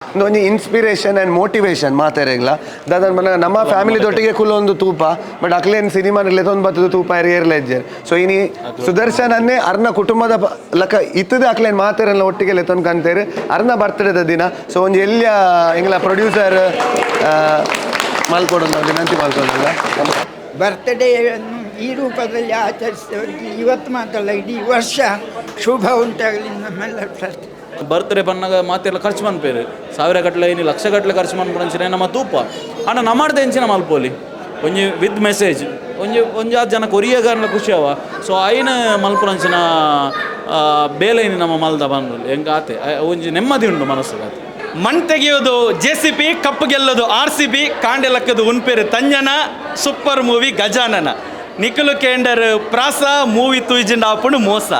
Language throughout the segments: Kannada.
ಒಂಜಿ ಇನ್ಸ್ಪಿರೇಷನ್ ಆ್ಯಂಡ್ ಮೋಟಿವೇಶನ್ ಮಾತಾರೆಗ್ಲ ದಾದನ್ ಮನ ನಮ್ಮ ಫ್ಯಾಮಿಲಿದೊಟ್ಟಿಗೆ ಕುಲ್ಲೊಂದು ತೂಪ ಬಟ್ ಅಕ್ಲೇನು ಸಿನಿಮಾನಲ್ಲಿ ಒಂದು ಬತ್ತದ ತೂಪ ಏರ್ಲೆಜ್ಜರ್ ಸೊ ಇನಿ ಸುದರ್ಶನ್ ಅನ್ನೇ ಅರ್ನ ಕುಟುಂಬದ ಲಕ ಇತ್ತದ ಅಕ್ಲೇನು ಮಾತಾರೆಲ್ಲ ಒಟ್ಟಿಗೆ ಲೆತ್ತೊಂದು ಕಾಣ್ತೇವೆ ಅರ್ನ ಬರ್ತಡೇದ ದಿನ ಸೊ ಒಂದು ಎಲ್ಲಿಯ ಎಂಗ್ಲ ಪ್ರೊಡ್ಯೂಸರ್ ಮಾಲ್ಕೊಡೋದು ವಿನಂತಿ ಮಾಡ್ಕೊಳ್ಳಲ್ಲ ಬರ್ತ್ಡೇಯನ್ನು ಈ ರೂಪದಲ್ಲಿ ಆಚರಿಸಿದವರಿಗೆ ಇವತ್ತು ಮಾತ್ರಲ್ಲ ಇಡೀ ವರ್ಷ ಶುಭ ಉಂಟಾಗಲಿ ನಮ್ಮೆಲ್ಲರ ಪ್ರಾರ್ಥನೆ. ಬರ್ತ್ಡೇ ಬನ್ನಾಗ ಮಾತೆಲ್ಲ ಖರ್ಚು ಮನ್ಪೇರು ಸಾವಿರ ಗಟ್ಟಲೆ ಏನು ಲಕ್ಷ ಗಟ್ಟಲೆ ಖರ್ಚು ಮನ್ಪಂಚಿನ ನಮ್ಮ ತೂಪ ಅಣ್ಣ ನಮ್ಮಡ್ದೆ ಹೆಂಚಿನ ಮಲ್ಪೋಲಿ ಒಂಜಿ ವಿತ್ ಮೆಸೇಜ್ ಒಂಜಿ ಆರು ಜನ ಕೊರಿಯಗಾರನ ಖುಷಿ ಅವ ಸೊ ಐನ ಮಲ್ಪುರಂಚಿನ ಬೇಲೈನಿ ನಮ್ಮ ಮಲ್ದ ಬಂದು ಹೆಂಗೆ ಆತೆ ಒಂಜಿ ನೆಮ್ಮದಿ ಉಂಟು ಮನಸ್ಸಿಗೆ ಆತ. ಮಣ್ ತೆಗೆಯೋದು JCB, ಕಪ್ಪು ಗೆಲ್ಲೋದು RCB, ಕಾಂಡೆಲಕ್ಕದು ಉನ್ಪೇರು ತಂಜನ, ಸೂಪರ್ ಮೂವಿ ಗಜಾನನ, ನಿಖಿಲು ಕೇಂಡರ್ ಪ್ರಾಸ ಮೂವಿ ತುಯ್ಜಿಂಡ ಆಪುಂಡು ಮೋಸ.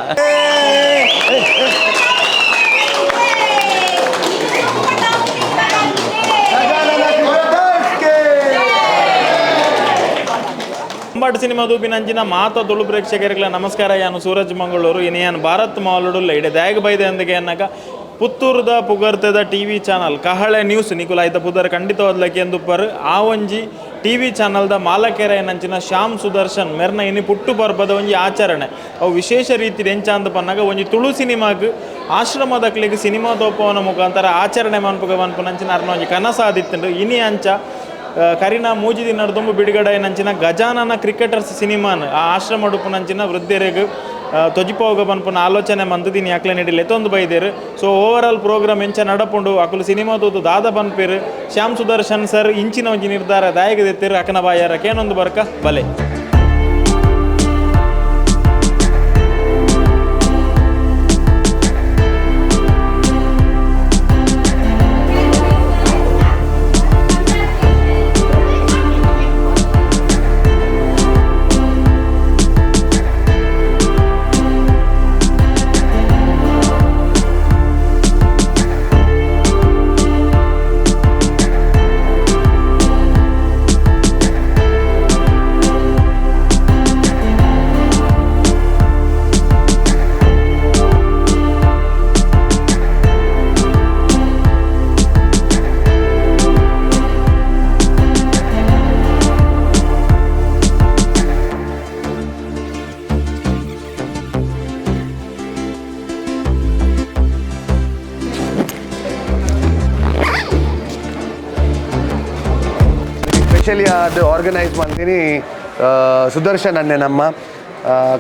ಬೊಂಬಾಟ್ ಸಿನಿಮಾ ದೂಪಿನಂಚಿನ ಮಾತ ತುಳು ಪ್ರೇಕ್ಷಕರಿಗಳ ನಮಸ್ಕಾರ. ಯಾನು ಸೂರಜ್ ಮಂಗಳೂರು ಇನಿಯಾನ್ ಭಾರತ್ ಮಾಲುಡುಲ್ಲ ಇಡೆ ದ್ಯಾಗ್ ಬೈದೆ ಅಂದಗೆ ಅನ್ನಕ ಪುತ್ತೂರದ ಪುಗರ್ತದ TV ಚಾನಲ್ ಕಹಳೆ ನ್ಯೂಸ್ ನಿಕುಲ ಐತ ಪುದರ್ ಖಂಡಿತ ಓದ್ಲಕ್ಕೆ ಎಂದುಪ್ಪರು ಆ ಒಂಜಿ TV ಚಾನಲ್ದ ಮಾಲಕೆರೆ ನಂಚಿನ ಶ್ಯಾಮ್ ಸುದರ್ಶನ್ ಮೆರ್ನ ಇನಿ ಪುಟ್ಟು ಬರ್ಬದ ಒಂಜಿ ಆಚರಣೆ ಅವು ವಿಶೇಷ ರೀತಿ ಎಂಚ ಅಂತ ಪನ್ನಾಗ ಒಂಜಿ ತುಳು ಸಿನಿಮಾಗ್ ಆಶ್ರಮದಕ್ಲಿಗೆ ಸಿನಿಮಾ ತೋಪವನ ಮುಖಾಂತರ ಆಚರಣೆ ಮನ್ಪುನಂಚಿನ ಅರ್ನ ಒಂಜಿ ಕನಸಾದಿತ್ತು ಇನಿ ಅಂಚ ಕರಿನಾ ಮೂಜಿ ದಿನ ತುಂಬ ಬಿಡುಗಡೆ ನಂಚಿನ ಗಜಾನನ ಕ್ರಿಕೆಟರ್ಸ್ ಸಿನಿಮಾನ್ ಆ ಆಶ್ರಮ ಉಡುಪುನಂಚಿನ ವೃದ್ಧರಿಗೆ ತೊಜಿಪೋಗ ಬನ್ಪುನ ಆಲೋಚನೆ ಮಂದಿನಿ ಅಕ್ಲೆ ನೀಡಿಲ್ಲ ಎತ್ತೊಂದು ಬೈದೇರು. ಸೊ ಓವರಾಲ್ ಪ್ರೋಗ್ರಾಮ್ ಎಂಚ ನಡಪುಂಡು ಅಕಲು ಸಿನಿಮಾ ತೂತು ದಾದ ಬನ್ಪೇರು ಶ್ಯಾಮ್ ಸುದರ್ಶನ್ ಸರ್ ಇಂಚಿನ ಒಂಜಿ ನಿರ್ಧಾರ ದಾಯಗದೆತ್ತೇರು ಅಕನ ಬಾಯಾರ ಕೇನೊಂದು ಬರ್ಕ ಬಲೆ. ಸ್ಪೆಷಲಿ ಅದು ಆರ್ಗನೈಸ್ ಮಾಡ್ತೀನಿ ಸುದರ್ಶನ್ ಅನ್ನೆ ನಮ್ಮ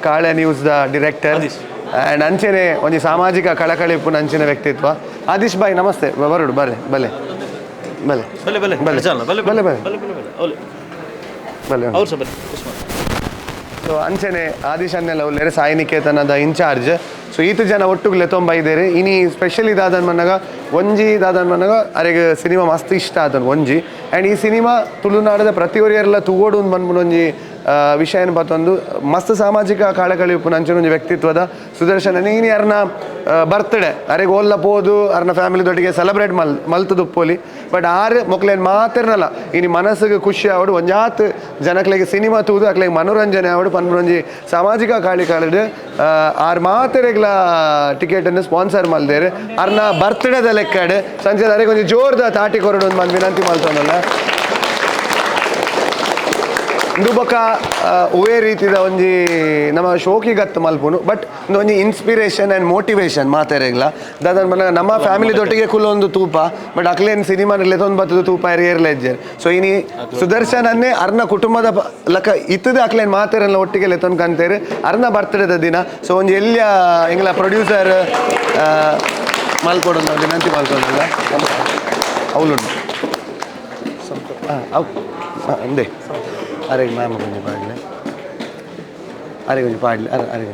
ಕಾಳೆ ನ್ಯೂಸ್ದ ಡೈರೆಕ್ಟರ್ ಆ್ಯಂಡ್ ಅಂಚೆನೆ ಒಂದು ಸಾಮಾಜಿಕ ಕಳಕಳಿಪು ಅಂಚಿನ ವ್ಯಕ್ತಿತ್ವ. ಆದಿಶ್ ಬಾಯ್ ನಮಸ್ತೆ ಬರೋಡು ಬಲೆ ಬಲೆ ಬಲೆ ಬಲೆ ಬಲೆ ಬಲೆ ಬಲೆ ಬಲೆ. ಸೊ ಅಂಚೆನೆ ಆದಿಶ್ ಅನ್ನೆಲ್ಲ ಒಳ್ಳೆ ಸಾಯಿ ನಿಕೇತನದ ಇನ್ಚಾರ್ಜ್. ಸೊ ಈತು ಜನ ಒಟ್ಟುಗ್ಲೆ ತೊಂಬೈದೇರಿ ಇನಿ ಸ್ಪೆಷಲಿ ದಾದನ್ ಮನ್ನಾಗ ಒಂಜಿ ದಾದನ್ ಮನ್ನಾಗ ಅರೆಗೆ ಸಿನಿಮಾ ಮಸ್ತ್ ಇಷ್ಟ ಆತನು ಒಂಜಿ ಆ್ಯಂಡ್ ಈ ಸಿನಿಮಾ ತುಳುನಾಡದ ಪ್ರತಿಯೊರಿಯರೆಲ್ಲ ತೂಗೋಡು ಒಂದು ಬಂದ್ಬಿಟ್ಟು ಒಂಜಿ ವಿಷಯನ ಬತ್ತೊಂದು ಮಸ್ತ್ ಸಾಮಾಜಿಕ ಕಾಳಕಳಿಪು ನಂಚಿನ ಒಂಜಿ ವ್ಯಕ್ತಿತ್ವದ ಸುದರ್ಶನ ನೀನು ಯಾರನ್ನ ಬರ್ತ್ಡೇ ಅರೆಗೆ ಓಲ್ಲ ಪೋದು ಅರ್ನ ಫ್ಯಾಮಿಲಿದೊಟ್ಟಿಗೆ ಸೆಲೆಬ್ರೇಟ್ ಮಲ್ತದು ಪೋಲಿ ಬಟ್ ಆರು ಮೊಕ್ಲೇನು ಮಾತಿರ್ನಲ್ಲ ಇನ್ನು ಮನಸ್ಸಿಗೆ ಖುಷಿ ಆವಡು ಒಂಜಾತ್ ಜನಕ್ಲೆಗೆ ಸಿನಿಮಾ ತೂದು ಅಕ್ಲೆಗೆ ಮನೋರಂಜನೆ ಆವಡು ಪನ್ಪೊಂಜಿ ಸಾಮಾಜಿಕ ಕಾಳಿಕಾಳಿಡು ಆರು ಮಾತೆರೆಗ್ಲ ಟಿಕೆಟನ್ನು ಸ್ಪಾನ್ಸರ್ ಮಲ್ದೇರು ಅರ್ನ ಬರ್ತ್ಡೇದ ಲೆಕ್ಕಡೆ ಸಂಜೆ ಅರೆಗೆ ಒಂಜಿ ಜೋರ್ದ ತಾಟಿ ಕೊರಡು ಒಂದು ಬಂದು ವಿನಂತಿ ಮಾಡ್ತಾನಲ್ಲ ಇಂದು ಬೊಕ್ಕ ಒವೇ ರೀತಿದ ಒಂಜಿ ನಮ್ಮ ಶೋಕಿಗತ್ತು ಮಲ್ಪುನು ಬಟ್ ಒಂಜಿ ಇನ್ಸ್ಪಿರೇಷನ್ ಆ್ಯಂಡ್ ಮೋಟಿವೇಶನ್ ಮಾತಾರೆಗ್ಲ ದಾದನ್ ಮನ ನಮ್ಮ ಫ್ಯಾಮಿಲಿದೊಟ್ಟಿಗೆ ಕುಲ್ಲೊಂದು ತೂಪ ಬಟ್ ಅಕ್ಲೇನು ಸಿನಿಮಾನಲ್ಲಿ ಒಂದು ಬತ್ತದ ತೂಪ ಏರ್ಲೆಜ್ಜರ್ ಸೊ ಇನಿ ಸುದರ್ಶನ್ ಅನ್ನೇ ಅರ್ನ ಕುಟುಂಬದ ಲಕ ಇತ್ತದ ಅಕ್ಲೇನು ಮಾತಾರೆಲ್ಲ ಒಟ್ಟಿಗೆ ಲೆತ್ತೊಂದು ಕಾಣ್ತೇವೆ ಅರ್ನ ಬರ್ತಡೇದ ದಿನ ಸೊ ಒಂದು ಎಲ್ಲಿಯ ಎಂಗ್ಲ ಪ್ರೊಡ್ಯೂಸರ್ ಮಾಲ್ಕೊಡೋದು ವಿನಂತಿ ಮಾಡ್ಕೊಳ್ಳಲ್ಲ ಅವಳುಂಟು ಅವು ಅಂದೆ ಅರೆಗೆ ಮ್ಯಾಮ್ கொஞ்சம் பாடல ಅರೆ கொஞ்சம் பாடல ಅರೆ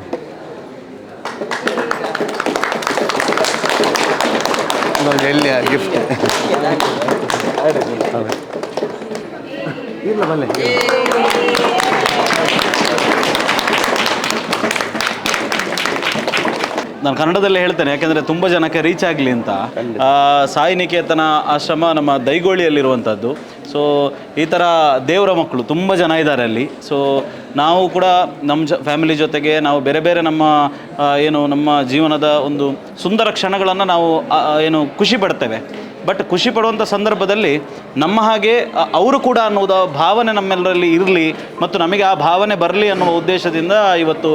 ಒಂದು ಎಲ್ಲಿ ಗಿಫ್ಟ್ ಇಲ್ಲ ಬಲ್ಲೆ ನಾನು ಕನ್ನಡದಲ್ಲೇ ಹೇಳ್ತೇನೆ ಯಾಕೆಂದರೆ ತುಂಬ ಜನಕ್ಕೆ ರೀಚ್ ಆಗಲಿ ಅಂತ. ಸಾಯಿ ನಿಕೇತನ ಆಶ್ರಮ ನಮ್ಮ ದೈಗೋಳಿಯಲ್ಲಿರುವಂಥದ್ದು. ಸೊ ಈ ಥರ ದೇವರ ಮಕ್ಕಳು ತುಂಬ ಜನ ಇದ್ದಾರೆ ಅಲ್ಲಿ. ಸೊ ನಾವು ಕೂಡ ನಮ್ಮ ಫ್ಯಾಮಿಲಿ ಜೊತೆಗೆ ನಾವು ಬೇರೆ ಬೇರೆ ನಮ್ಮ ಜೀವನದ ಒಂದು ಸುಂದರ ಕ್ಷಣಗಳನ್ನು ನಾವು ಖುಷಿ ಪಡ್ತೇವೆ. ಬಟ್ ಖುಷಿ ಪಡುವಂಥ ಸಂದರ್ಭದಲ್ಲಿ ನಮ್ಮ ಹಾಗೆ ಅವರು ಕೂಡ ಅನ್ನೋದು ಭಾವನೆ ನಮ್ಮೆಲ್ಲರಲ್ಲಿ ಇರಲಿ ಮತ್ತು ನಮಗೆ ಆ ಭಾವನೆ ಬರಲಿ ಅನ್ನುವ ಉದ್ದೇಶದಿಂದ ಇವತ್ತು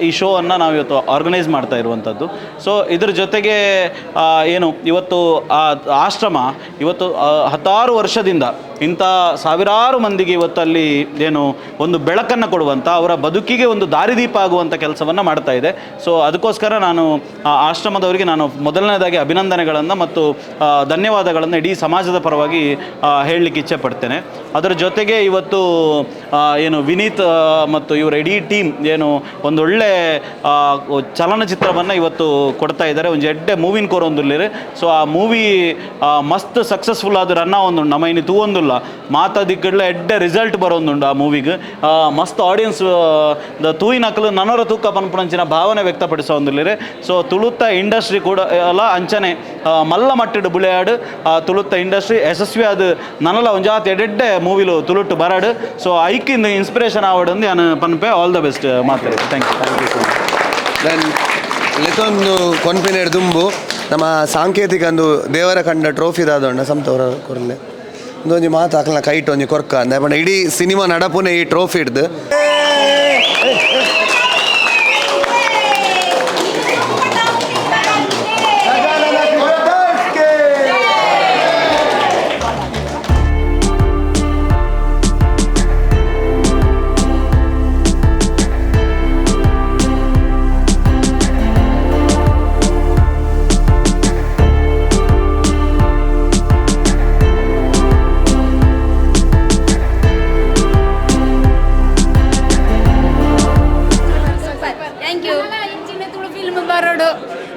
ಈ ಶೋವನ್ನು ನಾವು ಇವತ್ತು ಆರ್ಗನೈಸ್ ಮಾಡ್ತಾ ಇರುವಂಥದ್ದು. ಸೊ ಇದ್ರ ಜೊತೆಗೆ ಏನು ಇವತ್ತು ಆ ಆಶ್ರಮ ಇವತ್ತು 10 ವರ್ಷದಿಂದ ಇಂಥ ಸಾವಿರಾರು ಮಂದಿಗೆ ಇವತ್ತಲ್ಲಿ ಏನು ಒಂದು ಬೆಳಕನ್ನು ಕೊಡುವಂಥ ಅವರ ಬದುಕಿಗೆ ಒಂದು ದಾರಿದೀಪ ಆಗುವಂಥ ಕೆಲಸವನ್ನು ಮಾಡ್ತಾ ಇದೆ. ಸೊ ಅದಕ್ಕೋಸ್ಕರ ನಾನು ಆಶ್ರಮದವರಿಗೆ ನಾನು ಮೊದಲನೇದಾಗಿ ಅಭಿನಂದನೆಗಳನ್ನು ಮತ್ತು ಧನ್ಯವಾದಗಳನ್ನು ಇಡೀ ಸಮಾಜದ ಪರವಾಗಿ ಹೇಳಲಿಕ್ಕೆ ಇಚ್ಛೆ ಪಡ್ತೇನೆ. ಅದರ ಜೊತೆಗೆ ಇವತ್ತು ಏನು ವಿನೀತ್ ಮತ್ತು ಇವರ ಇಡೀ ಟೀಮ್ ಏನು ಒಂದೊಳ್ಳೆ ಚಲನಚಿತ್ರವನ್ನು ಇವತ್ತು ಕೊಡ್ತಾ ಇದ್ದಾರೆ. ಒಂದು ಎಡ್ಡೆ ಮೂವಿನ ಕೋರೊಂದುಲ್ಲಿರಿ. ಸೊ ಆ ಮೂವಿ ಮಸ್ತ್ ಸಕ್ಸಸ್ಫುಲ್ ಆದ ರನ್ನ ಒಂದು ನಮ್ಮ ಇನ್ನು ತೂವೊಂದುಲ್ಲ ಮಾತಾದಿಕ್ಕಡ್ಲ ಎಡ್ಡೆ ರಿಸಲ್ಟ್ ಬರೋದುಂಡು ಆ ಮೂವಿಗೆ. ಮಸ್ತ್ ಆಡಿಯನ್ಸ್ ತೂಯಿನ ಹಾಕಲು ನನರ ತೂಕ ಪನ್ಪುಣಂಚಿನ ಭಾವನೆ ವ್ಯಕ್ತಪಡಿಸೋ ಒಂದಿಲ್ಲಿರಿ. ಸೊ ತುಳುತ್ತ ಇಂಡಸ್ಟ್ರಿ ಕೂಡ ಅಲ್ಲ ಅಂಚನೆ ಮಲ್ಲ ಮಟ್ಟಡು ಬುಳೆಯಾಡು ತುಳುತ್ತ ಇಂಡಸ್ಟ್ರಿ ಯಶಸ್ವಿ ಅದು ನನಲ ಒಂಜಾತ್ ಎಡೆಡ್ಡೆ ಮೂವಿಲು ತುಳುಟ್ಟು ಬರಾಡು. ಸೊ ಐಕಿಂದ ಇನ್ಸ್ಪಿರೇಷನ್ ಆವಡಂದು ನಾನು ಪನ್ಪೆ ಆಲ್ ದ ಬೆಸ್ಟ್ ಮಾತಾಡಿ. Thank you. ದೆನ್ ಲೆತೊಂದು ಕೊನ್ಪಿನೇಡ್ ದುಂಬು ನಮ್ಮ ಸಾಂಕೇತಿಕ ಒಂದು ದೇವರ ಕಂಡ ಟ್ರೋಫಿ ದಾದೊಂಡ ಸಂತವರ ಕೊರಲೆ ಒಂದೊಂದು ಮಾತು ಹಾಕಲ ಕೈಟ್ ಒಂಜಿ ಕೊರ್ಕ ಅಂದ ಬಣ್ಣ ಇಡೀ ಸಿನಿಮಾ ನಡಪುನೆ ಈ ಟ್ರೋಫಿ ಹಿಡ್ದು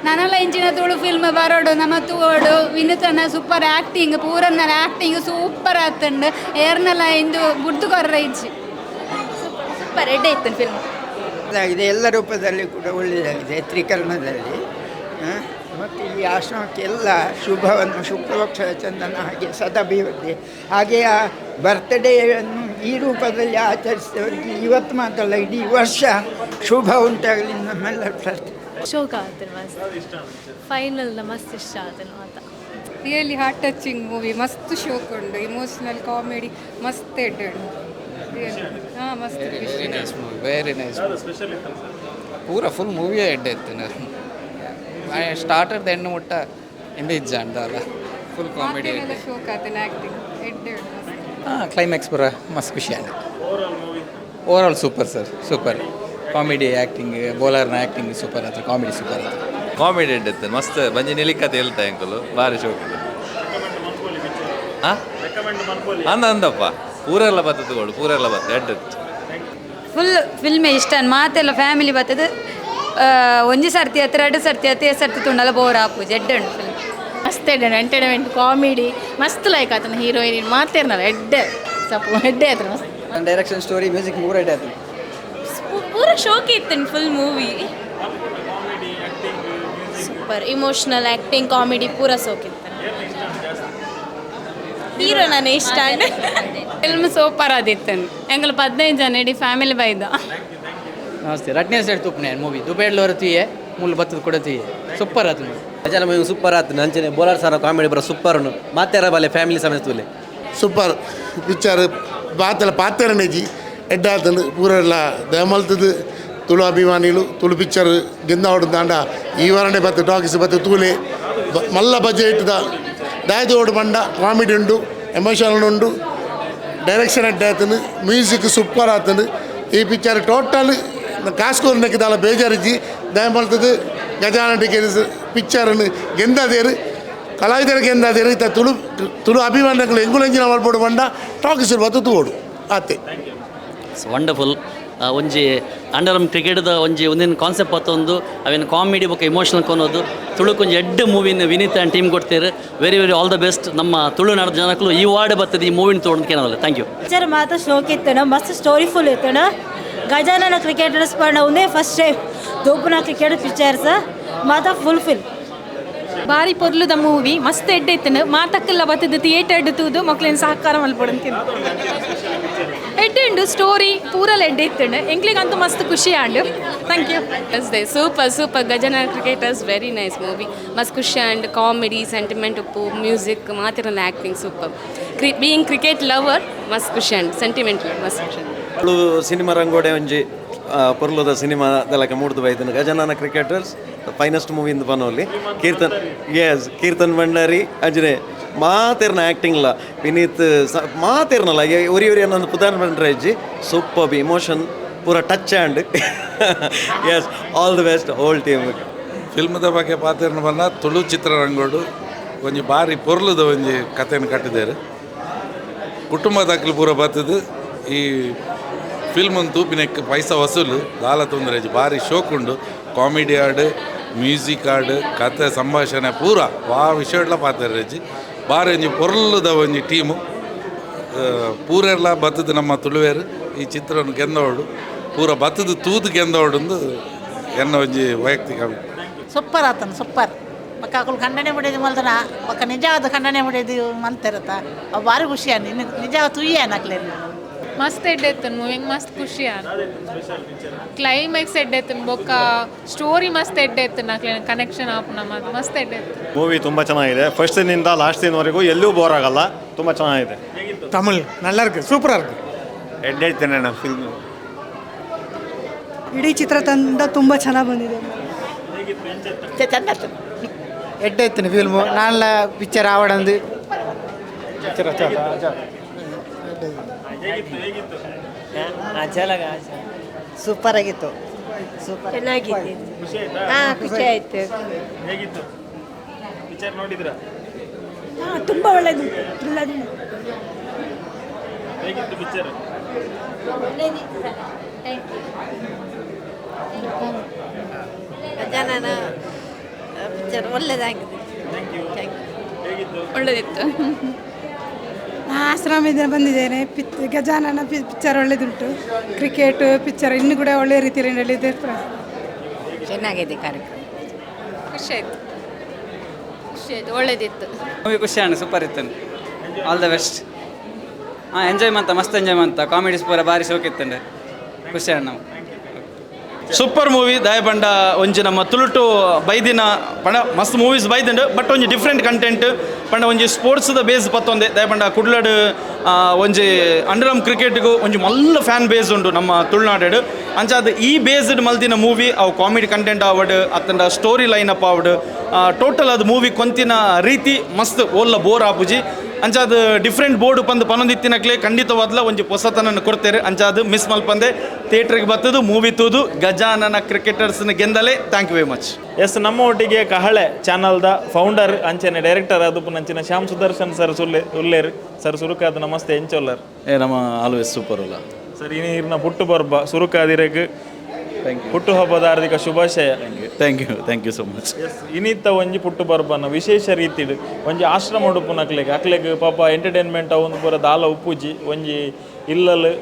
ನನಲ ಇಂಚಿನ ತುಳು ಫಿಲ್ಮ್ ಬರೋಡು ನಮ್ಮ ತೂಡು ವಿನೂತನ ಸೂಪರ್ ಆ್ಯಕ್ಟಿಂಗ್ ಪೂರನ್ನ ಆ್ಯಕ್ಟಿಂಗ್ ಸೂಪರ್ ಆತಂಡು ಏರ್ನೆಲ್ಲ ಇಂದು ಬುಡ್ದು ಕೊರ್ರ ಇಜ್ಜಿ ಸೂಪರ್ ಎಡ್ಡೆ ಇತ್ತು ಫಿಲ್ಮ್. ಇದಾಗಿದೆ ಎಲ್ಲ ರೂಪದಲ್ಲಿ ಕೂಡ ಒಳ್ಳೆಯದಾಗಿದೆ ಚಿತ್ರೀಕರಣದಲ್ಲಿ. ಮತ್ತು ಈ ಆಶ್ರಮಕ್ಕೆ ಎಲ್ಲ ಶುಭವನ್ನು ಶುಕ್ಲಪಕ್ಷ ಚಂದನ ಹಾಗೆ ಸದಾಭಿವೃದ್ಧಿ ಹಾಗೆ ಆ ಬರ್ತ್ಡೇಯನ್ನು ಈ ರೂಪದಲ್ಲಿ ಆಚರಿಸಿದವರಿಗೆ ಇವತ್ತು ಮಾತ್ರ ಅಲ್ಲ ಇಡೀ ವರ್ಷ ಶುಭ ಉಂಟಾಗಲಿ ನಮ್ಮೆಲ್ಲರ ಪ್ರಾರ್ಥನೆ. ಶೋಕ ಆತನ ಮಸ್ತ್ ಫೈನಲ್ ಮಸ್ತ್ ಇಷ್ಟ ಆತನ ಮಾತ ರಿಯಲಿ ಹಾರ್ಟ್ ಟಚಿಂಗ್ ಮೂವಿ ಮಸ್ತ್ ಶೋಕ್ ಉಂಡು ಇಮೋಷನಲ್ ಕಾಮಿಡಿ ಮಸ್ತ್ ಎಡ್ಡು ಹಾಂ ಮಸ್ತ್ ವೆರಿ ನೈಸ್ ಪೂರ ಫುಲ್ ಮೂವಿಯೇ ಎಡ್ಡೆ ಇತ್ತು ಸ್ಟಾರ್ಟರ್ ದ ಎಂಡ್ ಮುಟ್ಟ ಎಂಬ ಇಜ್ಜಾಂಡಲ್ಲ ಫುಲ್ ಕಾಮಿಡಿ ಶೋಕ್ ಆತನ ಆ್ಯಕ್ಟಿಂಗ್ ಎಡ್ಡೆ ಕ್ಲೈಮ್ಯಾಕ್ಸ್ ಪೂರ ಮಸ್ತ್ ಖುಷಿ ಆಗಿದೆ. Overall super sir super comedy acting ಬೋಲರ್ನ ಆ್ಯಕ್ಟಿಂಗ್ ಸೂಪರ್ ಆಯ್ತು ಕಾಮಿಡಿ ಸೂಪರ್ ಆಯ್ತು ಕಾಮಿಡಿ ಎಡ್ಡೆ ಮಸ್ತ್ ಬಂಜಿ ನಿಲಿಕತೆ ಹೇಳ್ತಾ ಅಂಕಲು ಭಾರಿ ಶೋಕ್ ಹಾಂ ಅಂದಪ್ಪ ಪೂರೆಲ್ಲ ಬರ್ತದೆ ಪೂರೆಲ್ಲ ಬರ್ತದೆ ಎಡ್ಡೆ ಫುಲ್ ಫಿಲ್ಮೇ ಇಷ್ಟ ಮಾತೆಲ್ಲ ಫ್ಯಾಮಿಲಿ ಬರ್ತದೆ. ಒಂಜಿ ಸರ್ತಿ ಹತ್ರ 2 ಸರ್ತಿ ಹತ್ತು ಸರ್ತಿ ತುಂಡಲ್ಲ ಬೋರ್ ಆಪುಜಿ ಎಡ್ಡೆ ಉಂಟು ಫಿಲ್ಮ್ ಮಸ್ತ್ ಎಡ್ಡೆ ಎಂಟರ್ಟೈನ್ಮೆಂಟ್ ಕಾಮಿಡಿ ಮಸ್ತ್ ಲೈಕ್ ಆತನ ಹೀರೋಯಿನ್ ಮಾತೇರ್ನಲ್ಲ ಎಡ್ಡೆ ಸಪು ಎಡ್ಡೆ ಆಯ್ತು ಮಸ್ತ್ ಡೈರೆಕ್ಷನ್ ಸ್ಟೋರಿ ಮ್ಯೂಸಿಕ್ ಮೂರ ಎಡ್ಡೆ ಆಯ್ತು ಪೂರ ಶೋಕಿ ಇತ್ತು full movie super emotional acting comedy ಪೂರ ಸೋಕಿತ್ತು ಹೀರೋ ನಾನು ಇಷ್ಟ ಫಿಲ್ಮ್ ಸೂಪರ್ ಆದಿತ್ತು ಎಂಗಲ್ 15 ಜನ ಇಡೀ ಫ್ಯಾಮಿಲಿ ಬೈದ ನಮಸ್ತೆ ರಟ್ನೆ ಸೈಡ್ ತುಪ್ಪನೆ ಮೂವಿ ದುಬೇಡ್ಲವರ ತೀಯೆ ಮೂಲ ಬತ್ತದ ಕೂಡ ತೀಯೆ ಸೂಪರ್ ಆಯ್ತು ಗಜಾನ ಮೂವಿ ಸೂಪರ್ ಆಯ್ತು ನಂಚನೆ ಬೋಲರ್ ಸರ್ ಕಾಮಿಡಿ ಬರೋ ಸೂಪರ್ ಉಂಡು ಮಾತೇರ ಬಾಲೆ ಫ್ಯಾಮಿಲಿ ಸಮೇತ ತೂಲೆ ಸೂಪರ್ ಪಿಕ್ಚರ್ ಬಾತೆಲ್ಲ ಪಾತೆರನೇಜಿ ಎಡ್ಡಾತಂದು ಪೂರೆಲ್ಲ ದಯಮಲ್ತದು ತುಳು ಅಭಿಮಾನಿಗಳು ತುಳು ಪಿಕ್ಚರ್ ಗೆಂದ ಹೊಡೆದಾಂಡ ಈ ವಾರನೇ ಬತ್ತು ಟಾಕೀಸ್ ಬತ್ತು ತೂಲೆ ಮಲ್ಲ ಬಜೆಟ್ದ ದಾಯದೋಡು ಬಂಡ ಕಾಮಿಡಿ ಉಂಡು ಎಮೋಷನಲ್ ಉಂಡು ಡೈರೆಕ್ಷನ್ ಎಡ್ಡಾತನು ಮ್ಯೂಸಿಕ್ ಸೂಪರ್ ಆತನು ಈ ಪಿಕ್ಚರ್ ಟೋಟಲ್ ಕಾಸ್ಕೋರ್ನಕ್ಕೆ ದಾಲ ಬೇಜಾರಿಜ್ಜಿ ದಯಮಲ್ತದು ಗಜಾನನ ಪಿಕ್ಚರನ್ನು ಗೆಂದದೇರು ಕಲಾವಿದರ ಗೆಂದದೇರು ಇತ್ತ ತುಳು ಅಭಿಮಾನಿಗಳು ಎಂಗುಲೆಂಜಿನ ಮಾಡ್ಬೋದು ಬಂಡ ಟಾಕೀಸ್ ಬತ್ತು ತೂಡು ಆತೆ ವಂಡರ್ಫುಲ್ ಒಂಜಿ ಅಂಡರ್ ಕ್ರಿಕೆಟ್ದ ಒಂದಿನ ಕಾನ್ಸೆಪ್ಟ್ ಪತ್ತೊಂದು ಅವೇನು ಕಾಮಿಡಿ ಬೊಕ್ಕ ಇಮೋಷನಲ್ ಕೊನೋದು ತುಳುಕೊಂಜಿ ಎಡ್ಡೆ ಮೂವಿನ ವಿನೀತ್ ಆ್ಯಂಡ್ ಟೀಮ್ ಕೊಡ್ತೀರಿ very very all the best. ನಮ್ಮ ತುಳುನಾಡು ಜನಕ್ಕೂ ಈ ವಾರ್ಡ್ ಬರ್ತದೆ ಈ ಮೂವಿನ ತೋಡಕ್ಕೆ ಏನಲ್ಲ. Thank you. ಪಿಕ್ಚರ್ ಮಾತ್ರ ಶೋಕ್ ಇತ್ತು ಮಸ್ತ್ ಸ್ಟೋರಿ ಫುಲ್ ಇತ್ತು. ಗಜಾನನ ಕ್ರಿಕೆಟರ್ಸ್ ಪಂಡ ಒಂದೇ ಫಸ್ಟ್ ಟೈಮ್ ದೋಪುನ ಕ್ರಿಕೆಟ್ ಪಿಕ್ಚರ್ಸ್ ಮಾತ್ರ ಫುಲ್ ಫಿಲ್ ಭಾರಿ ಪೊರ್ಲುದ ಮೂವಿ ಮಸ್ತ್ ಎಡ್ಡೆ ಇತ್ತು ಮಾತಕ್ಕೆಲ್ಲ ಬರ್ತದೆ ಥಿಯೇಟರ್ ತೂದು ಮಕ್ಳೇನು ಸಹಕಾರ ಮಲ್ಪಡಂತೀನಿ ಎಡ್ಡು ಸ್ಟೋರಿ ಪೂರಲ್ ಎಡ್ಡೆ ಇತ್ತಂಡು ಎಂಕ್ಲಿಗಂತೂ ಮಸ್ತ್ ಖುಷಿ ಆಂಡು thank you super Gajanana cricketers very nice movie ಮಸ್ತ್ ಖುಷಿ ಆ್ಯಂಡ್ ಕಾಮಿಡಿ ಸೆಂಟಿಮೆಂಟ್ ಉಪ್ಪು ಮ್ಯೂಸಿಕ್ ಮಾತಿರಲ್ಲ acting super being cricket lover ಮಸ್ತ್ ಖುಷಿ ಆ್ಯಂಡ್ ಸೆಂಟಿಮೆಂಟ್ ಮಸ್ತ್ ಖುಷಿ ಸಿನಿಮಾ ರಂಗೋಡೆ ಒಂಜಿ ಪೊರ್ಲುದ ಸಿನಿಮಾ ದಲಕ ಮೂಡ್ದು ಬೈದನು ಗಜಾನನ ಕ್ರಿಕೆಟರ್ಸ್ ಫೈನೆಸ್ಟ್ ಮೂವಿ ಇಂದು ಪನೋಲಿ ಕೀರ್ತನ್ ಭಂಡಾರಿ ಅಂಜನೆ ಮಾತೆರ್ನ ಆ್ಯಕ್ಟಿಂಗ್ಲ ವಿನೀತ್ ಮಾತೆರ್ನಲ್ಲ ಒರಿ ಅನ್ನೊಂದು ಪುದಾನ್ ಬಂಡ್ರಜ್ಜಿ ಸೂಪರ್ ಇಮೋಷನ್ ಪೂರ touch and yes all the best whole team ಫಿಲ್ಮದ ಬಗ್ಗೆ ಪಾತೆರ್ನ ಬಂದ ತುಳು ಚಿತ್ರರಂಗೋಡು ಒಂಜಿ ಬಾರಿ ಪೊರ್ಲುದ ಒಂಜಿ ಕಥೆಯನ್ನು ಕಟ್ಟಿದ್ದಾರೆ ಕುಟುಂಬದಾಕಲು ಪೂರ ಬತ್ತದು ಈ ಫಿಲ್ಮ್ ತೂಪಿನಕ್ಕೆ ಪೈಸಾ ವಸೂಲು ದಾಲ ತೊಂದರೆ ಭಾರಿ ಶೋಕುಂಡು ಕಾಮಿಡಿ ಆಡು ಮ್ಯೂಸಿಕ್ ಆಡು ಕತೆ ಸಂಭಾಷಣೆ ಪೂರ ವಿಷಯಡ್ಲ ಪಾತೆರ್ಜಿ ಭಾರಿ ಒಂಜಿ ಪೊರ್ಲುದ ಒಂಜಿ ಟೀಮು ಪೂರೆಲ್ಲ ಬತ್ತದು ನಮ್ಮ ತುಳುವೇರು ಈ ಚಿತ್ರವನ್ನು ಗೆಂದವಡು ಪೂರ ಬತ್ತದು ತೂದು ಗೆಂದವಡು ಎನ್ನ ಒಂಜಿ ವೈಯಕ್ತಿಕ ಸೂಪರ್ ಆತನ ಸೂಪರ್ ಬಕ್ಕ ಅಕ್ಕಳು ಖಂಡನೆ ಮಾಡಿದ್ದು ಮಲ್ತನ ಬಕ್ಕ ನಿಜವಾದ ಖಂಡನೆ ಮಾಡಿದ್ದು ಮಂತಿರತ್ತ ಅವು ಭಾರಿ ಖುಷಿ ಆನ್ ನಿಜ ತುಯ್ಯ ನಕ್ಲೆ ಮಸ್ತ್ ಎಡ್ಡೆತ್ತನ್ ಮೂವಿಂಗ್ ಮಸ್ತ್ ಖುಷಿ ಆನ್ ಕ್ಲೈಮ್ಯಾಕ್ಸ್ ಎಡ್ಡೆತ್ತನ್ ಬೊಕ್ಕ ಸ್ಟೋರಿ ಮಸ್ತ್ ಎಡ್ಡೆತ್ತನ್ ನಕ್ಲೆ ಕನೆಕ್ಷನ್ ಆಪುನ ಮಸ್ತ್ ಎಡ್ಡೆತ್ತು ಮೂವಿ ತುಂಬ ಚೆನ್ನಾಗಿದೆ ಫಸ್ಟ್ ಸೀನಿಂದ ಲಾಸ್ಟ್ ಸೀನ್ವರೆಗೂ ಎಲ್ಲೂ ಬೋರ್ ಆಗಲ್ಲ ತುಂಬ ಚೆನ್ನಾಗಿದೆ ತಮಿಳ್ நல்லா இருக்கு சூப்பராக இருக்கு ಎಡ್ಡೆಡ್ತೇನೆ ನಾನು ಫಿಲ್ಮ್ ಇಡೀ ಚಿತ್ರತಂಡ ತುಂಬ ಚೆನ್ನಾಗಿ ಬಂದಿದೆ ಚಂದ ಎಡ್ಡೆತ್ತಿನ ಫಿಲ್ಮು ನಾನೆಲ್ಲ ಪಿಕ್ಚರ್ ಆವಡಂದು ಸೂಪರ್ ಆಗಿತ್ತು ಸೂಪರ್ ಚೆನ್ನಾಗಿತ್ತು ಹಾಂ ಖುಷಿ ಆಯಿತು ಹೇಗಿತ್ತು ಪಿಕ್ಚರ್ ನೋಡಿದ್ರಾ ಹಾಂ ತುಂಬ ಒಳ್ಳೆಯದು ಹೇಗಿತ್ತು ಪಿಕ್ಚರ್ ಗಜಾನನ ಪಿಕ್ಚರ್ ಒಳ್ಳೆಯದಾಗಿದೆ ಒಳ್ಳೆದಿತ್ತು ಆಶ್ರಮದಿಂದ ಬಂದಿದ್ದೇನೆ ಗಜಾನನ ಪಿಕ್ಚರ್ ಒಳ್ಳೆದುಂಟು ಕ್ರಿಕೆಟ್ ಪಿಕ್ಚರ್ ಇನ್ನೂ ಕೂಡ ಒಳ್ಳೆ ರೀತಿಯಲ್ಲಿ ನಡೆದಿದೆ ಚೆನ್ನಾಗಿದೆ ಕಾರ್ಯಕ್ರಮ ಖುಷಿ ಆಯಿತು ಒಳ್ಳೆದಿತ್ತು ಮೂವಿ ಖುಷಿ ಅಣ್ಣ ಸೂಪರ್ ಇತ್ತು ಆಲ್ ದ ಬೆಸ್ಟ್ ಹಾಂ ಎಂಜಾಯ್ ಮಂತ ಮಸ್ತ್ ಎಂಜಾಯ್ ಮಂತ ಕಾಮಿಡೀಸ್ ಪೂರ ಭಾರಿ ಶೋಕಿತ್ತಂಡೆ ಖುಷಿ ಅಣ್ಣ ನಾವು ಸೂಪರ್ ಮೂವಿ ದಯಪಂಡ ಒಂಜಿ ನಮ್ಮ ತುಳುಟು ಬೈದಿನ ಪಂಡ ಮಸ್ತ್ ಮೂವೀಸ್ ಬೈದಿಂಡು ಬಟ್ ಒಂಜಿ ಡಿಫ್ರೆಂಟ್ ಕಂಟೆಂಟ್ ಪಂಡ ಒಂಜಿ ಸ್ಪೋರ್ಟ್ಸ್ದ ಬೇಸ್ ಪತ್ತೊಂದೆ ದಯಪಂಡ ಕುಡ್ಲಡ್ ಒಂಜಿ ಅಂಡರ್ಆರ್ಮ್ ಕ್ರಿಕೆಟ್ಗೂ ಒಂಜಿ ಮಲ್ಲ ಫ್ಯಾನ್ ಬೇಸ್ ಉಂಡು ನಮ್ಮ ತುಳುನಾಡು ಅಂಚಾದ ಈ ಬೇಸ್ಡ್ ಮಲ್ತಿನ ಮೂವಿ ಅವು ಕಾಮಿಡಿ ಕಂಟೆಂಟ್ ಆವಡು ಅತ್ತಂಡ ಸ್ಟೋರಿ ಲೈನ್ ಅಪ್ ಆವಡು ಟೋಟಲ್ ಅದು ಮೂವಿ ಕೊಂತಿನ ರೀತಿ ಮಸ್ತ್ ಓಲ್ಲ ಬೋರ್ ಆಪುಜಿ ಅಂಚಾದ ಡಿಫ್ರೆಂಟ್ ಬೋರ್ಡ್ ಪಂದು ಪನೊಂದಿತ್ತಿನಕ್ಲೆ ಖಂಡಿತವಾದ್ಲ ಒಂಜಿ ಹೊಸತನನ್ನು ಕೊಡ್ತೇವೆ ಅಂಚಾದ ಮಿಸ್ ಮಲ್ಪಂದೆ ಥಿಯೇಟ್ರಿಗೆ ಬತ್ತದು ಮೂವಿ ತೂದು ಗಜಾನನ ಕ್ರಿಕೆಟರ್ಸ್ನ ಗೆಂದಲೇ thank you very much yes ನಮ್ಮ ಒಟ್ಟಿಗೆ ಕಹಳೆ ಚಾನಲ್ದ ಫೌಂಡರ್ ಅಂಚನೆ ಡೈರೆಕ್ಟರ್ ಅದು ನಂಚಿನ ಶ್ಯಾಮ್ ಸುದರ್ಶನ್ ಸರ್ ಉಲ್ಲೇರು ಸರ್ ಸುರುಕಾದ ನಮಸ್ತೆ ಎಂಚೊಲ್ಲರ್ ನಮ್ಮ ಆಲ್ವೇಸ್ ಸೂಪರ್ ಅಲ್ಲ ಸರ್ ಇನ್ನ ಪುಟ್ಟು ಬರ್ಬ ಸುರುಕಾದಿರಗ್ ಹುಟ್ಟು ಹಬ್ಬದ ಹಾರ್ದಿಕ ಶುಭಾಶಯ ಥ್ಯಾಂಕ್ ಯು ಸೊ ಮಚ್ ಇನ್ನಿತ್ತ ಒಂಜಿ ಪುಟ್ಟು ಬರ್ಬನ ವಿಶೇಷ ರೀತಿಡ್ ಒಂಜಿ ಆಶ್ರಮ ಉಡುಪುನ ಅಕ್ಲೆಗ್ ಪಾಪ ಎಂಟರ್ಟೈನ್ಮೆಂಟ್ ಒಂದು ಪೂರ ದಾಲ ಉಪ್ಪುಜಿ ಒಂಜಿ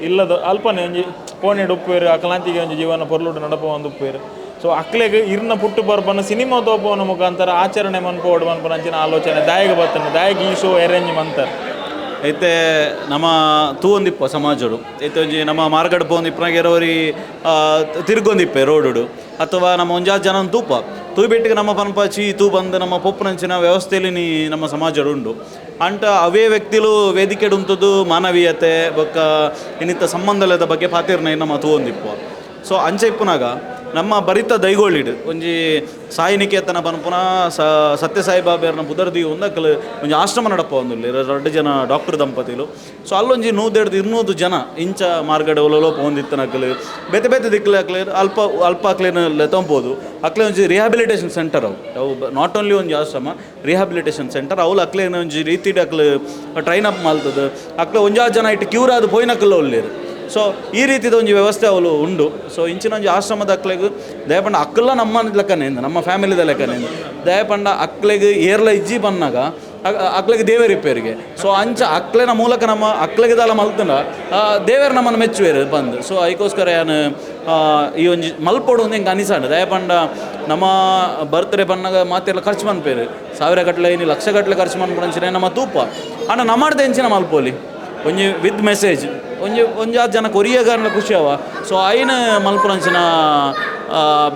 ಇಲ್ಲದ ಅಲ್ಪನೆ ಒಂಜಿ ಕೋಣೆಡ್ ಉಪ್ಪೇರು ಅಕಲಾಂತಿಗೆ ಒಂಜಿ ಜೀವನ ಪೊರ್ಲುಡು ನಡಪ ಒಂದು ಉಪ್ಪೇರು ಸೊ ಅಕ್ಲೆಗ್ ಇರ್ನ ಪುಟ್ಟು ಬರ್ಬನ ಸಿನಿಮಾ ತೋಪವನ ಮುಖಾಂತರ ಆಚರಣೆ ಮನ್ಪೋಡು ಮನ್ಪನ ಅಂಚಿನ ಆಲೋಚನೆ ದಾಯಿಗ ಬರ್ತನೆ ದಾಯಿಗೆ ಈ ಶೋ ಅರೇಂಜ್ ಮಂತಾರೆ ಐತೆ ನಮ್ಮ ತೂವೊಂದಿಪ್ಪ ಸಮಾಜಡು ಐತೆ ಒಂಜಿ ನಮ್ಮ ಮಾರ್ಗಡ್ ಪೋಂದಿಪ್ಪನಾಗ ಎರವರಿ ತಿರ್ಗೊಂದಿಪ್ಪೆ ರೋಡು ಅಥವಾ ನಮ್ಮ ಒಂಜಾತ್ ಜನ ತೂಪ ತೂಬಿಟ್ಟಿಗೆ ನಮ್ಮ ಪನ್ಪಾಚಿ ತೂ ಬಂದು ನಮ್ಮ ಪೊಪ್ಪನಂಚಿನ ವ್ಯವಸ್ಥೆಯಲ್ಲಿ ನಮ್ಮ ಸಮಾಜಡು ಉಂಡು ಅಂಟ ಅವೇ ವ್ಯಕ್ತಿಲು ವೇದಿಕೆ ಉಂಟದು ಮಾನವೀಯತೆ ಬೊಕ್ಕ ಇನ್ನಿತ್ತ ಸಂಬಂಧದ ಬಗ್ಗೆ ಪಾತಿರ್ನ ನಮ್ಮ ತೂವೊಂದಿಪ್ಪ ಸೊ ಅಂಚೆ ಇಪ್ಪನಾಗ ನಮ್ಮ ಬರಿತ ದೈಗೋಳಿಡು ಒಂಜಿ ಸಾಯಿ ನಿಕೇತನ ಪನ್ಪುನ ಸತ್ಯಸಾಯಿ ಬಾಬೇರ್ನ ಬುದರ್ದಿ ಒಂದಕ್ಕಲು ಒಂಜಿ ಆಶ್ರಮ ನಡಪ ಒಂದುಲ್ಲಿ 2 ಜನ ಡಾಕ್ಟರ್ ದಂಪತಿಲು ಸೊ ಅಲ್ಲೊಂಜಿ 150 ಜನ ಇಂಚ ಮಾರ್ಗಡೆ ಒಲೋಪ ಒಂದಿತ್ತನಕ್ಕಲು ಬೇತೆ ಬೇತೆ ದಿಕ್ಕಲೆ ಅಕ್ಲೆ ಅಲ್ಪ ಅಕ್ಲೇನ ತೊಂಬೋದು ಅಕ್ಲೆ ಒಂಜಿ ರಿಹ್ಯಾಬಿಲಿಟೇಷನ್ ಸೆಂಟರ್ ಅವು ನಾಟ್ ಓನ್ಲಿ ಒಂಜಿ ಆಶ್ರಮ ರಿಹ್ಯಾಬಿಲಿಟೇಷನ್ ಸೆಂಟರ್ ಅವಳು ಅಕ್ಲೇನ ಒಂಜಿ ರೀತಿಡ್ ಅಕ್ಲು ಟ್ರೈನ್ ಅಪ್ ಮಾಲ್ತದ ಅಕ್ಲೆ ಒಂಜಾರು ಜನ ಇಟ್ಟು ಕ್ಯೂರ್ ಆದ ಪೋಯ್ನಕ್ಕಲ್ಲ ಒಳ್ಳೇರು ಸೊ ಈ ರೀತಿದ ಒಂಜಿ ವ್ಯವಸ್ಥೆ ಅವಳು ಉಂಡು ಸೊ ಇಂಚಿನ ಒಂಜಿ ಆಶ್ರಮದ ಅಕ್ಲೆಗ್ ದಯಪಂಡ ಅಕ್ಕಲ್ಲ ನಮ್ಮ ಲೆಕ್ಕನೆಯಿಂದ ನಮ್ಮ ಫ್ಯಾಮಿಲಿದ ಲೆಕ್ಕನೆಯಿಂದ ದಯಪಂಡ ಅಕ್ಲೆಗ್ ಏರ್ಲ ಇಜ್ಜಿ ಬಂದಾಗ ಅಕ್ಲೆಗ್ ದೇವರಿಪ್ಪೇರಿಗೆ ಸೊ ಅಂಚ ಅಕ್ಲೆನ ಮೂಲಕ ನಮ್ಮ ಅಕ್ಲೆಗೆ ದಾಲ ಮಲ್ತಂಡ ದೇವರು ನಮ್ಮನ್ನು ಮೆಚ್ಚುವೇರು ಬಂದು ಸೊ ಅದಕ್ಕೋಸ್ಕರ ಏನು ಈ ಒಂಜಿ ಮಲ್ಪೋಡು ಒಂದು ಹೆಂಗೆ ಅನಿಸಾಂಡು ದಯಪಂಡ ನಮ್ಮ ಬರ್ತ್ಡೇ ಬಂದಾಗ ಮಾತೆಲ್ಲ ಖರ್ಚು ಮನ್ಪೇರು 1000 ಗಟ್ಟಲೆ ಲಕ್ಷ ಗಟ್ಟಲೆ ಖರ್ಚು ಮನ್ಪಂಚಿನ ನಮ್ಮ ತೂಪ ಅಣ್ಣ ನಮ್ಮಡ್ದೆ ಹೆಂಚಿನ ಮಲ್ಪೋಲಿ ಒಂಜಿ ವಿತ್ ಮೆಸೇಜ್ ಒಂಜಿ ಆರು ಜನ ಕೊರಿಯಗಾರನ ಖುಷಿ ಅವ. ಸೊ ಐನ ಮಲ್ಪುನಂಚಿನ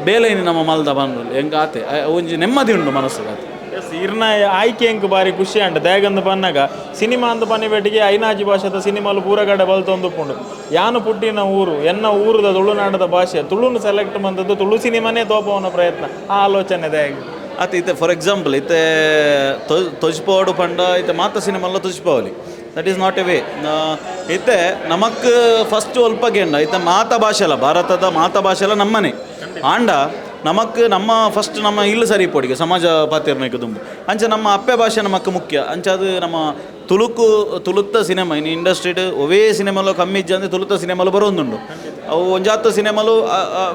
ಬೇಲೈನಿ ನಮ್ಮ ಮಲ್ದ ಬಂದು ಹೆಂಗೆ ಆತೆ ಒಂಜಿ ನೆಮ್ಮದಿ ಉಂಡು ಮನಸ್ಸಿಗೆ ಆತ. ಎಸ್ ಇರ್ನ ಆಯ್ಕೆ ಹೆಂಗೆ ಬಾರಿ ಖುಷಿ ಅಂಟ ದ್ಯಾಗಂದು ಬನ್ನಾಗ ಸಿನಿಮಾ ಅಂತ ಬನ್ನಿಬೇಟಿಗೆ ಐನಾಜಿ ಭಾಷೆದ ಸಿನಿಮಾಲು ಪೂರಗಡೆ ಬಲ್ತೊಂದುಪ್ಪುಂಡು ಯಾನು ಪುಟ್ಟಿನ ಊರು ಎನ್ನ ಊರದ ತುಳುನಾಡದ ಭಾಷೆ ತುಳುನು ಸೆಲೆಕ್ಟ್ ಬಂದದ್ದು ತುಳು ಸಿನಿಮಾನೇ ತೋಪವನ ಪ್ರಯತ್ನ ಆ ಆಲೋಚನೆ ದ್ಯಾಗ ಆತ ಇತ್ತೆ ಫಾರ್ ಎಕ್ಸಾಂಪಲ್ ಇತ್ತೆ ತೊಜ್ಪೋಡು ಪಂಡ ಇತ್ತೆ ಮಾತ ಸಿನಿಮಾಲ್ಲ ತುಜ್ಪವಲಿ that is not a way ಇತ್ತೆ ನಮಕ್ ಫಸ್ಟ್ ಅಲ್ಪ ಗೆಂಡ ಇತ್ತೆ ಮಾತ ಭಾಷೆಲ್ಲ ಭಾರತದ ಮಾತ ಭಾಷೆಲ್ಲ ನಮ್ಮನೆ ಆಂಡ ನಮಕ್ ನಮ್ಮ ಫಸ್ಟ್ ನಮ್ಮ ಇಲ್ಲಿ ಸರಿ ಪೋಡಿಗೆ ಸಮಾಜ ಪಾತಿರ್ನಕ್ಕೆ ದುಂಬು ಅಂಚೆ ನಮ್ಮ ಅಪ್ಪೆ ಭಾಷೆ ನಮಕ್ ಮುಖ್ಯ ಅಂಚೆ ಅದು ನಮ್ಮ ತುಳುತ್ತ ಸಿನಿಮಾ ಇನ್ನು ಇಂಡಸ್ಟ್ರಿಡ್ ಒವೇ ಸಿನಿಮಾಲು ಕಮ್ಮಿ ಇಜ್ಜ ಅಂದರೆ ತುಳುತ್ತ ಸಿನಿಮಾಲು ಬರೋದುಂಡು ಅವು ಒಂಜಾತ್ತು ಸಿನಿಮಾಲು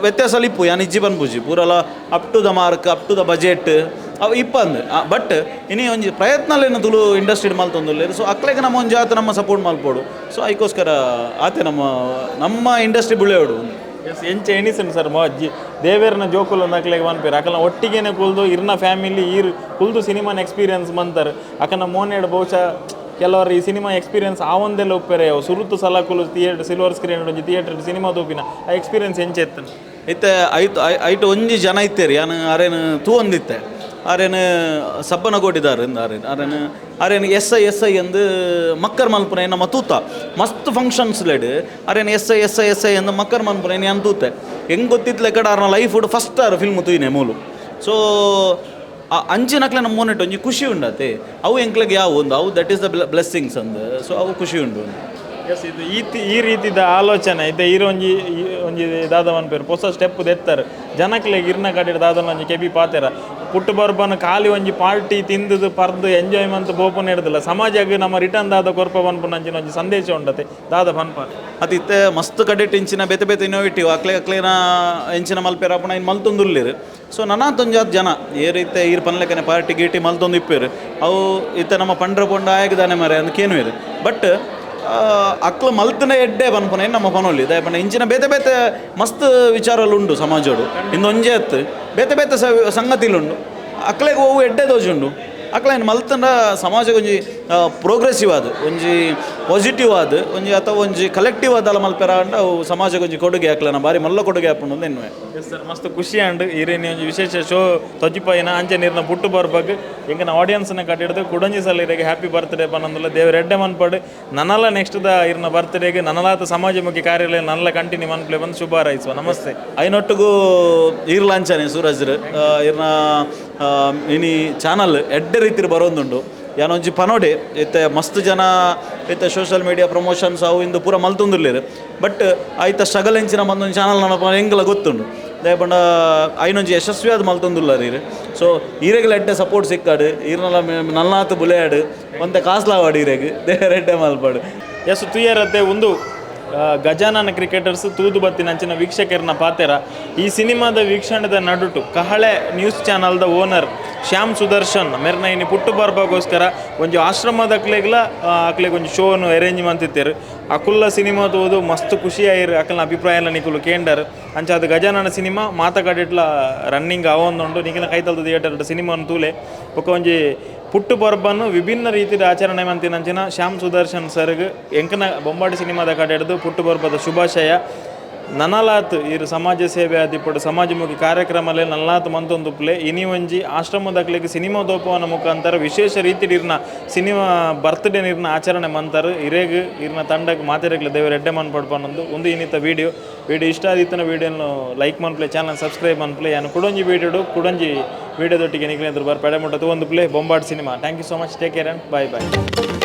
ವ್ಯತ್ಯಾಸ ಇಪ್ಪು ಯಾನು ಇಜ್ಜಿ ಬಂದ್ಬುಜಿ ಪೂರಲ್ಲ up to the mark up to the budget ಅವು ಇಪ್ಪಂದು ಬಟ್ ಇನ್ನೇ ಒಂಜಿ ಪ್ರಯತ್ನಲೇನು ತುಳು ಇಂಡಸ್ಟ್ರಿಡ್ ಮಲ್ತೊಂದುಲ್ಲೇರು ಸೊ ಅಕ್ಲೆಗೆ ನಮ್ಮ ಒಂಜಾತು ನಮ್ಮ ಸಪೋರ್ಟ್ ಮಲ್ಪೋಡು ಸೊ ಅದಕ್ಕೋಸ್ಕರ ಆತೆ ನಮ್ಮ ಇಂಡಸ್ಟ್ರಿ ಬುಳೆಯೋಡು ಎಸ್ ಎಂಚ ಎಣಿಸನ್ ಸರ್ ದೇವೇರ್ನ ಜೋಕುಲು ನಕ್ಲೆಗೆ ಮನ್ಪೇರು ಅಕಲ್ನ ಒಟ್ಟಿಗೆನೆ ಕುಲ್ದು ಇರ್ನ ಫ್ಯಾಮಿಲಿ ಕುಲ್ದು ಸಿನಿಮಾನ ಎಕ್ಸ್ಪೀರಿಯನ್ಸ್ ಮಂತಾರೆ ಅಕನ ಮೋನೇಡ್ ಬಹುಶಃ ಕೆಲವರು ಈ ಸಿನಿಮಾ ಎಕ್ಸ್ಪೀರಿಯನ್ಸ್ ಆ ಒಂದೆಲ್ಲ ಒಪ್ಪೇರೆ ಸುರುತು ಸಲಾಕುಲು ಥಿಯೇಟರ್ ಸಿಲ್ವರ್ ಸ್ಕ್ರೀನ್ ಒಂಜಿ ಥಿಯೇಟರ್ ಸಿನಿಮಾ ತೂಪಿನ ಆ ಎಕ್ಸ್ಪೀರಿಯನ್ಸ್ ಎಂಚ ಎತ್ತನು ಇತ್ತೆ ಐಟು ಒಂಜಿ ಜನ ಇತ್ತೇರಿ ಯಾನು ಅರೇನು ತೂ ಒಂದಿತ್ತೆ ಆರೇನು ಸಬ್ಬನ ಕೊಟ್ಟಿದ್ದಾರೆ ಆರೇನು ಎಸ್ ಐ ಎಂದು ಮಕ್ಕರ್ ಮಲ್ಪುನ ನಮ್ಮ ತೂತ ಮಸ್ತ್ ಫಂಕ್ಷನ್ಸ್ ಲೆಡ್ ಆರೇನು ಎಸ್ ಐ ಎಂದು ಮಕ್ಕರ್ ಮಲ್ಪುನ ಏನು ತೂತೆ ಹೆಂಗೆ ಗೊತ್ತಿತ್ತಲೆ ಕಡೆ ಅವ್ರನ್ನ ಲೈಫ್ ಫಸ್ಟ್ ಆರು ಫಿಲ್ಮ್ ತೂಯಿನೆ ಮೂಲು ಸೊ ಅಂಚಿನಕ್ಲೆ ನಮ್ಮ ಮೋನೆಟ್ ಒಂಜಿ ಖುಷಿ ಉಂಡತೆ ಅವು ಎಂಕ್ಲೆಗೆ ಯಾವ ಒಂದು ಅವು ದಟ್ ಈಸ್ ದ ಬ್ಲೆಸ್ಸಿಂಗ್ಸ್ ಅಂದು ಸೊ ಅವು ಖುಷಿ ಉಂಡು ಎಸ್ ಇದು ಈ ರೀತಿದ ಆಲೋಚನೆ ಇದೆ ಒಂಜಿ ದಾದವನ್ ಪೇರು ಹೊಸ ಸ್ಟೆಪ್ ದೆತ್ತಾರೆ ಜನಕ್ಲೆ ಗಿರ್ನ ಕಟ್ಟಿಡ ದಾದನ ಒಂಜಿ ಕೆಬಿ ಪಾತೆರ ಪುಟ್ಟು ಬರ್ಬನ ಖಾಲಿ ಒಂಜಿ ಪಾರ್ಟಿ ತಿಂದು ಪರ್ದು ಎಂಜಾಯ್ಮೆಂಟ್ ಬೋಪನ್ ಹಿಡ್ದಿಲ್ಲ ಸಮಾಜಕ್ಕೆ ನಮ್ಮ ರಿಟರ್ನ್ ದಾದ ಕೊರ್ಪ ಬನ್ಪುನ ಅಂಚಿನ ಒಂಜಿ ಸಂದೇಶ ಉಂಡತೆ ದಾದ ಪನ್ಪ ಅದಿತ್ತೆ ಮಸ್ತ್ ಕಡೆಟ್ ಇಂಚಿನ ಬೇತೆ ಇನೋವೇಟಿವ್ ಅಕ್ಲೇನ ಎಂಚಿನ ಮಲ್ಪೇರಪ್ಪಣ ಇನ್ನು ಮಲ್ತೊಂದುಲ್ಲಿರು ಸೊ ನನಾತೊಂಜಾತ್ ಜನ ಏರಿತ್ತೆ ಈರ್ ಪನ್ಲೆಕ್ಕನೆ ಪಾರ್ಟಿ ಗೀಟಿ ಮಲ್ತೊಂದು ಇಪ್ಪೇರು ಅವು ಇತ್ತೆ ನಮ್ಮ ಪಂಡ್ರ ಪೊಂಡ ಆಯಗದಾನೆ ಮರೆ ಅಂದ್ಕೇನು ಇರು ಬಟ್ ಅಕ್ಲು ಮಲ್ತನೇ ಎಡ್ಡೆ ಪನ್ಪುನ ನಮ್ಮ ಪನೋಲಿ ದಯಪಂಡ ಇಂಚಿನ ಬೇತೆ ಮಸ್ತ್ ವಿಚಾರಲು ಉಂಡು ಸಮಾಜೋಡು ಇಂದೊಂಜೆ ಅತ್ತು ಬೇತೆ ಸಂಗತಿಲುಂಡು ಅಕ್ಲೆಗೆ ಹೋಗು ಎಡ್ಡೆ ದೋಜುಂಡು ಅಕ್ಲೇನು ಮಲ್ತಂಡ ಸಮಾಜಕ್ಕೆ ಒಂಜಿ ಪ್ರೋಗ್ರೆಸಿವ್ ಆದ ಒಂಜಿ ಪಾಸಿಟಿವ್ ಆದ ಒಂಜಿ ಅಥವಾ ಒಂಜಿ ಕಲೆಕ್ಟಿವ್ ಆದಲ್ಲ ಮಲ್ಪೆರ ಅಂಡ ಅವು ಸಮಾಜಕ್ಕೆ ಒಂಜಿ ಕೊಡುಗೆ ಹಾಕ್ಲನ ಬಾರಿ ಮಲ್ಲ ಕೊಡುಗೆ ಹಾಕೊಂಡು ಎನ್ನುವೆ ಎಸ್ ಸರ್ ಮಸ್ತ್ ಖುಷಿ ಅಂಡು ಈರೇನಿ ಒಂಜಿ ವಿಶೇಷ ಶೋ ತೊಜಿಪಾಯಿನ ಅಂಚೆ ನೀರಿನ ಪುಟ್ಟು ಬರ್ಬೇಕು ಎಂಕನ ಆಡಿಯನ್ಸ್ನ ಕಟ್ಟಿಡ್ದು ಕುಡಂಜಿ ಸಲ ಇರಿಗೆ ಹ್ಯಾಪಿ ಬರ್ತ್ಡೇ ಪನ್ನೊಂದಿಲ್ಲ ದೇವ್ರ ಎಡ್ಡೆ ಮನ್ಪಡು ನನ್ನಲ್ಲ ನೆಕ್ಸ್ಟ್ ದ ಇರ್ನ ಬರ್ತ್ಡೇಗೆ ನನ್ನಲಾತ ಸಮಾಜಮುಖಿ ಕಾರ್ಯಾಲಯ ನನ್ನಲ್ಲ ಕಂಟಿನ್ಯೂ ಮನ್ಪ್ಲೆ ಬಂದು ಶುಭ ಹಾರೈಸುವ ನಮಸ್ತೆ ಐನೊಟ್ಟಿಗೂ ಈರ್ಲಾಂಚನೆ ಸೂರಜ್ರು ಇರ್ನ ಇನಿ ಚಾನಲ್ ಎಡ್ಡೆ ರೀತಿ ಬರೋದುಂಡು ಯಾನೊಂಜಿ ಪನೋಡೆ ಇತ್ತೆ ಮಸ್ತ್ ಜನ ಇತ್ತೆ ಸೋಷಿಯಲ್ ಮೀಡಿಯಾ ಪ್ರಮೋಷನ್ಸ್ ಅವು ಇಂದು ಪೂರ ಮಲ್ತೊಂದುರ್ಲೇರು ಬಟ್ ಆಯ್ತ ಸ್ಟ್ರಗಲ್ ಎಂಚಿನ ಬಂದೊಂದು ಚಾನಲ್ ನನ್ನ ಹೆಂಗೆಲ್ಲ ಗೊತ್ತುಂಡು ದಯಪಂಡ ಐನೊಂಜಿ ಯಶಸ್ವಿಯಾದ ಮಲ್ತೊಂದುಲ್ಲ ರೀರು ಸೊ ಈರೆಗೆಲ್ಲ ಎಡ್ಡೆ ಸಪೋರ್ಟ್ ಸಿಕ್ಕಾಡು ಈರ್ನೆಲ್ಲ ನಲ್ನಾತು ಬುಲೆಯಾಡು ಒಂತೆ ಕಾಸ್ಲಾವಾಡು ಈರೆಗೆ ದೇವರ ಎಡ್ಡೆ ಮಲ್ಪಾಡು ಎಸ್ ತುಯ್ಯರತ್ತೆ ಒಂದು ಗಜಾನನ ಕ್ರಿಕೆಟರ್ಸ್ ತೂದು ಬತ್ತಿನ ಅಂಚಿನ ವೀಕ್ಷಕರನ್ನ ಪಾತೆರ ಈ ಸಿನಿಮಾದ ವೀಕ್ಷಣದ ನಡುಟು ಕಹಳೆ ನ್ಯೂಸ್ ಚಾನಲ್ದ ಓನರ್ ಶ್ಯಾಮ್ ಸುದರ್ಶನ್ ಮೆರ್ನ ಇನ್ನು ಪುಟ್ಟು ಬರ್ಬಗೋಸ್ಕರ ಒಂಜಿ ಆಶ್ರಮದ ಅಕ್ಲೆಗೆ ಒಂಜಿ ಶೋನು ಅರೇಂಜ್ ಮಾಡ್ತಿತ್ತೇರು ಅಕುಲ್ಲ ಸಿನಿಮಾ ತೋದು ಮಸ್ತ್ ಖುಷಿ ಆಯಿರು ಅಕಲ್ನ ಅಭಿಪ್ರಾಯ ಎಲ್ಲ ನಿಕುಲು ಕೇಂಡರ್ ಅಂಚ ಅದು ಗಜಾನನ ಸಿನಿಮಾ ಮಾತಕಾಡಿಟ್ಲ ರನ್ನಿಂಗ್ ಅವೊಂದುಂಡು ನಿಖಿನ ಕೈತಲ್ದ ಥಿಯೇಟರ್ ಸಿನಿಮಾನು ತೂಲೆ ಬೊಕ ಒಂಜಿ ಪುಟ್ಟು ಪರ್ಬನ್ನು ವಿಭಿನ್ನ ರೀತಿಯ ಆಚರಣೆ ಮಂತಿನಂಚಿನ ಶ್ಯಾಮ್ ಸುದರ್ಶನ್ ಸರ್ಗ್ ಎಂಕನ ಬೊಂಬಾಟಿ ಸಿನಿಮಾದ ಕಡೆ ಹಿಡಿದು ಪುಟ್ಟು ಪರ್ಬದ ಶುಭಾಶಯ ನನಲಾತ್ ಇರು ಸಮಾಜ ಸೇವೆ ಆದಿಪ್ಪಡು ಸಮಾಜಮುಖಿ ಕಾರ್ಯಕ್ರಮಲ್ಲಿ ನಲ್ಲಾತ್ ಮಂತೊಂದುಪ್ಲೆ ಇನಿ ಒಂಜಿ ಆಶ್ರಮದಕ್ಲಿಗೆ ಸಿನಿಮಾ ದೋಪವನ ಮುಖಾಂತರ ವಿಶೇಷ ರೀತಿ ಇರ್ನ ಸಿನಿಮಾ ಬರ್ತ್ಡೇ ನಿರ್ನ ಆಚರಣೆ ಮಂತಾರೆ ಇರೇಗ್ ಇರ್ನ ತಂಡಕ್ಕೆ ಮಾತಿರಗ್ಲೆ ದೇವರು ಎಡ್ಡೆ ಮನ್ಪಡ್ಪನ್ನೊಂದು ಒಂದು ಇನ್ನಿತ ವಿಡಿಯೋ ಇಷ್ಟ ಆದಿತ್ತನ ವಿಡಿಯೋನು ಲೈಕ್ ಮನ್ಪ್ಲೆ ಚಾನಲ್ ಸಬ್ಸ್ಕ್ರೈಬ್ ಮನ್ಪ್ಲೆ ಯಾನು ಕುಡೊಂಜಿ ವಿಡಿಯೋದೊಟ್ಟಿಗೆ ನಿಕ್ಲೇಂದ್ರು ಪೆಡೆ ಮುಟ್ಟದು ಒಂದು ಪ್ಲೇ ಬೊಂಬಾಟ್ cinema thank you so much take care and bye